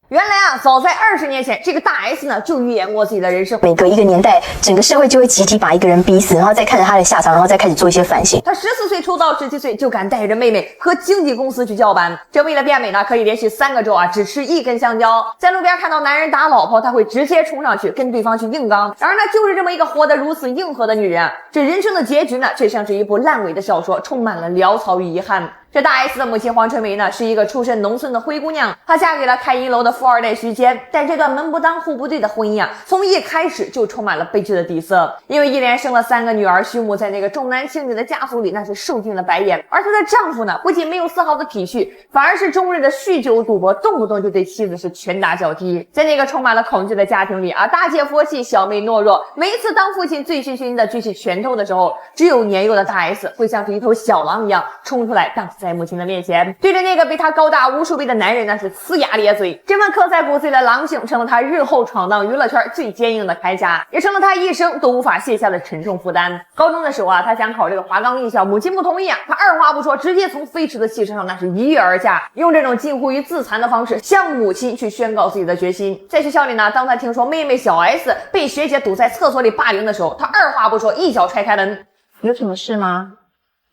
原来啊，早在20年前，这个大 S 呢就预言过自己的人生。每隔一个年代，整个社会就会集体把一个人逼死，然后再看着他的下场，然后再开始做一些反省。他14岁出道，17岁就敢带着妹妹和经纪公司去叫板。这为了变美呢，可以连续3个周啊只吃1根香蕉。在路边看到男人打老婆，他会直接冲上去跟对方去硬刚。然而呢，就是这么一个活得如此硬核的女人啊，这人生的结局呢，却像是一部烂尾的小说，充满了潦草与遗憾。这大 S 的母亲黄春梅呢，是一个出身农村的灰姑娘，她嫁给了开1楼的富二代徐坚，但这段门不当户不对的婚姻啊，从一开始就充满了悲剧的底色。因为一连生了3个女儿，徐母在那个重男轻女的家族里那是受尽了白眼，而她的丈夫呢，不仅没有丝毫的体恤，反而是终日的酗酒赌博，动不动就对妻子是拳打脚踢。在那个充满了恐惧的家庭里啊，大姐佛系，小妹懦弱，每一次当父亲醉醺醺的举起拳头的时候，只有年幼的大 S 会像是一头小狼一样冲出来挡在母亲的面前，对着那个比她高大无数倍的男人那是呲牙咧嘴。这份刻在骨子里的狼性成了她日后闯荡娱乐圈最坚硬的铠甲，也成了她一生都无法卸下的沉重负担。高中的时候啊，她想考这个华冈艺校，母亲不同意啊，她二话不说，直接从飞驰的汽车上那是一跃而下，用这种近乎于自残的方式向母亲去宣告自己的决心。在学校里呢，当她听说妹妹小 S 被学姐堵在厕所里霸凌的时候，她二话不说，一脚踹开门。有什么事吗？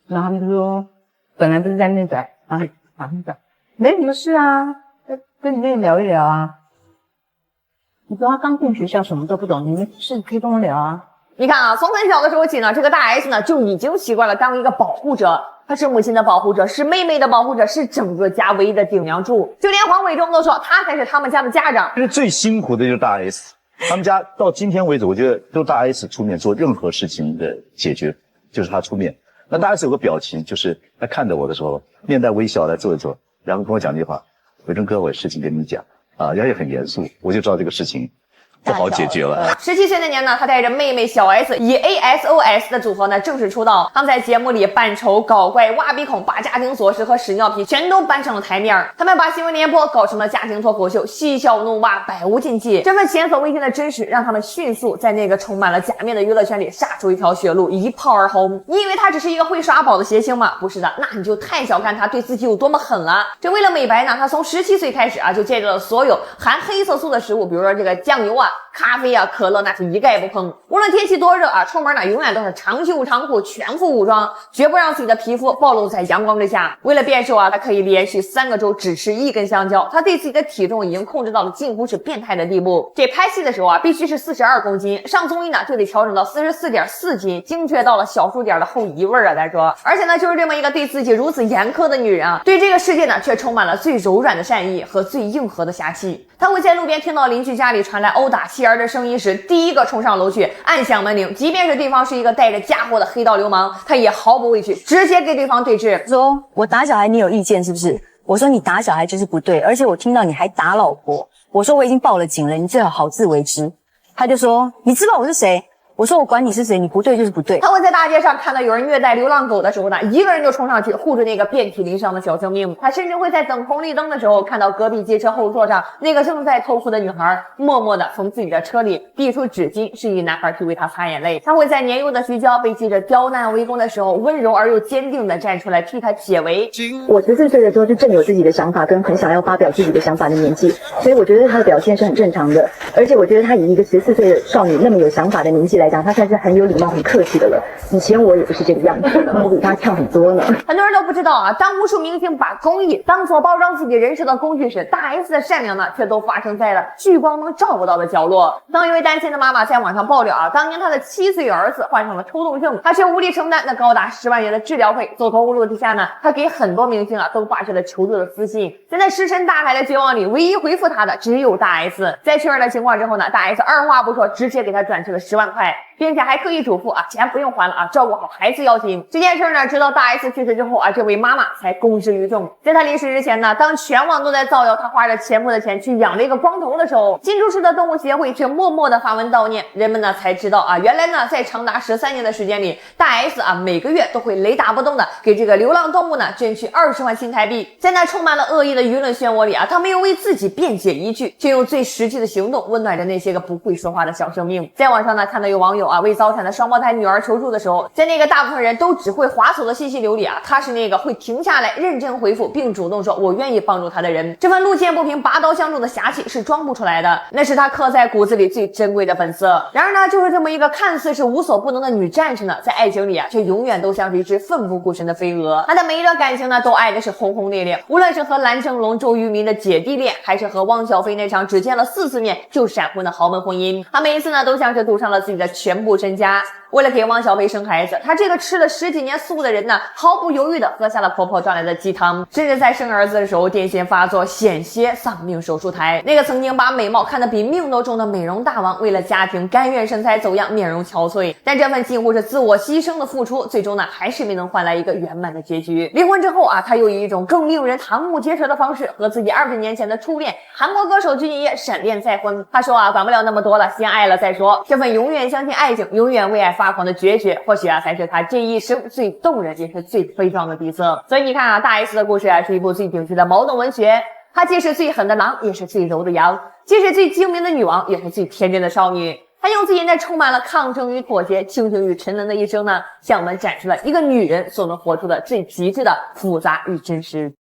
然后他们就说，本来不是在那边，然后没什么事啊，跟你妹聊一聊啊。你说他刚进学校什么都不懂，你没事可以跟我聊啊。你看啊，从很小的时候起呢，这个大 S 呢就已经习惯了当一个保护者。她是母亲的保护者，是妹妹的保护者，是整个家唯一的顶梁柱。就连黄伟忠都说，他才是他们家的家长。其实最辛苦的就是大 S， 他们家到今天为止，我觉得都大 S 出面做任何事情的解决，就是他出面。那大 S 有个表情，就是他看着我的时候，面带微笑来坐一坐，然后跟我讲一句话：“伟忠哥，我有事情跟你讲啊。”然后也很严肃，我就知道这个事情不好解决了。17岁那年呢，他带着妹妹小 S 以 ASOS 的组合呢正式出道。他们在节目里扮丑、搞怪、挖鼻孔，把家庭琐事和屎尿屁全都搬上了台面。他们把新闻联播搞成了家庭脱口秀，嬉笑怒骂，百无禁忌。这份前所未见的真实，让他们迅速在那个充满了假面的娱乐圈里杀出一条血路，一炮而红。你以为他只是一个会耍宝的谐星吗？不是的，那你就太小看他对自己有多么狠了。这为了美白呢，他从17岁开始啊，就戒掉了所有含黑色素的食物，比如说这个酱油啊、咖啡啊、可乐，那是一概不碰。无论天气多热啊，出门呢永远都是长袖长裤，全副武装，绝不让自己的皮肤暴露在阳光之下。为了变瘦啊，他可以连续3个周只吃1根香蕉。他对自己的体重已经控制到了近乎是变态的地步。这拍戏的时候啊，必须是42公斤，上综艺呢就得调整到44.4斤，精确到了小数点的后1位啊，咱说。而且呢，就是这么一个对自己如此严苛的女人啊，对这个世界呢却充满了最柔软的善意和最硬核的侠气。他会在路边听到邻居家里传来殴打妻儿的声音时，第一个冲上楼去按响门铃，即便是对方是一个带着家伙的黑道流氓，他也毫不畏惧，直接跟对方对峙。说我打小孩你有意见是不是？我说你打小孩就是不对，而且我听到你还打老婆，我说我已经报了警了，你最好好自为之。他就说你知道我是谁？我说我管你是谁，你不对就是不对。他会在大街上看到有人虐待流浪狗的时候呢，一个人就冲上去护着那个遍体鳞伤的小生命。他甚至会在等红绿灯的时候，看到隔壁街车后座上那个正在偷哭的女孩，默默地从自己的车里递出纸巾，示意男孩去为她擦眼泪。他会在年幼的徐娇被记者刁难围攻的时候，温柔而又坚定地站出来替她解围。我14岁的时候是正有自己的想法跟很想要发表自己的想法的年纪，所以我觉得她的表现是很正常的。而且我觉得她以一个14岁的少女那么有想法的年纪来讲，她算是很有礼貌、很客气的了。以前我也不是这个样子，我比她强很多呢。很多人都不知道啊，当无数明星把公益当作包装自己人设的工具时，大 S 的善良呢，却都发生在了聚光灯照不到的角落。当一位单亲的妈妈在网上爆料啊，当年她的7岁儿子患上了抽动症，她却无力承担那高达10万元的治疗费。走投无路之下呢，她给很多明星啊都发出了求助的私信。在那石沉大海的绝望里，唯一回复她的只有大 S。在确认了情况之后呢，大 S 二话不说，直接给她转去了10万块，并且还特意嘱咐啊，钱不用还了啊，照顾好孩子要紧。这件事呢，直到大 S 去世之后啊，这位妈妈才公之于众。在她离世之前呢，当全网都在造谣她花着前夫的钱去养了一个光头的时候，新竹市的动物协会却默默的发文悼念。人们呢才知道啊，原来呢在长达13年的时间里，大 S 啊每个月都会雷打不动的给这个流浪动物呢捐去20万新台币。在那充满了恶意的舆论漩涡里啊，她没有为自己辩解一句，却用最实际的行动温暖着那些个不会说话的小生命。在网上呢看到有网友友啊为早产的双胞胎女儿求助的时候，在那个大部分人都只会划走的信息流里啊，他是那个会停下来认真回复并主动说我愿意帮助他的人。这份路见不平拔刀相助的侠气是装不出来的，那是他刻在骨子里最珍贵的本色。然而呢，就是这么一个看似是无所不能的女战士呢，在爱情里啊却永远都像是一只奋不顾身的飞蛾。她的每一段感情呢都爱的是轰轰烈烈，无论是和蓝正龙、周渝民的姐弟恋，还是和汪小菲那场只见了4次面就闪婚的豪门婚姻，她每一次呢都像是赌上了自己的全部身家。为了给汪小菲生孩子，她这个吃了10几年素的人呢，毫不犹豫地喝下了婆婆赚来的鸡汤，甚至在生儿子的时候癫痫发作，险些丧命手术台。那个曾经把美貌看得比命都重的美容大王，为了家庭甘愿身材走样，面容憔悴，但这份近乎是自我牺牲的付出，最终呢还是没能换来一个圆满的结局。离婚之后啊，他又以一种更令人瞠目结舌的方式和自己20年前的初恋韩国歌手具俊晔闪电再婚。他说啊，管不了那么多了，先爱了再说。这份永远相信爱情，永远为爱发狂的决绝，或许啊才是他这一生最动人也是最悲壮的底色。所以你看啊，大 S 的故事啊是一部最顶级的矛盾文学，她既是最狠的狼，也是最柔的羊，既是最精明的女王，也是最天真的少女。她用自己那充满了抗争与妥协、倾听与沉沦的一生呢，向我们展示了一个女人所能活出的最极致的复杂与真实。